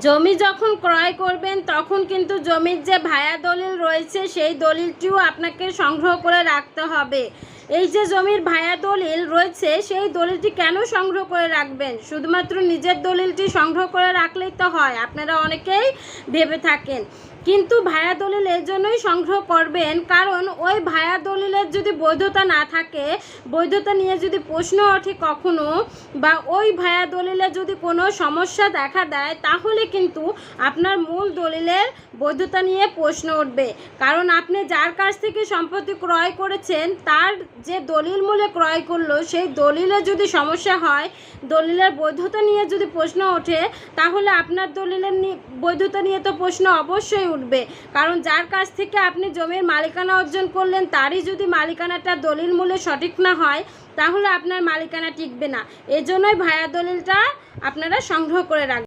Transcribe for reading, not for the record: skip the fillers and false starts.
জমি যখন ক্রয় করবেন তখন কিন্তু জমির যে ভায়া দলিল রয়েছে সেই দলিলটিও আপনাকে সংগ্রহ করে রাখতে হবে। এই যে জমির ভায়া দলিল রয়েছে সেই দলিলটি কেন সংগ্রহ করে রাখবেন? শুধুমাত্র নিজের দলিলটি সংগ্রহ করে রাখলেই তো হয়, আপনারা অনেকেই ভেবে থাকেন। কিন্তু ভায়া দলিল এর জন্যই সংগ্রহ করবেন কারণ ওই ভায়া দলিলের যদি বৈধতা না থাকে, বৈধতা নিয়ে যদি প্রশ্ন ওঠে কখনো, বা ওই ভায়া দলিলে যদি কোনো সমস্যা দেখা দেয়, তাহলে কিন্তু আপনার মূল দলিলের বৈধতা নিয়ে প্রশ্ন উঠবে। কারণ আপনি যার কাছ থেকে সম্পত্তি ক্রয় করেছেন তার যে দলিল মূলে ক্রয় করলো সেই দলিলে যদি সমস্যা হয়, দলিলের বৈধতা নিয়ে যদি প্রশ্ন ওঠে, তাহলে আপনার দলিলের বৈধতা নিয়ে তো প্রশ্ন অবশ্যই উঠবে। কারণ যার কাছ থেকে আপনি জমির মালিকানা অর্জন করলেন তারই যদি মালিকানাটা দলিল মূলে সঠিক না হয়, তাহলে আপনার মালিকানা টিকবে না। এজন্যই ভায়া দলিলটা আপনারা সংগ্রহ করে রাখবেন।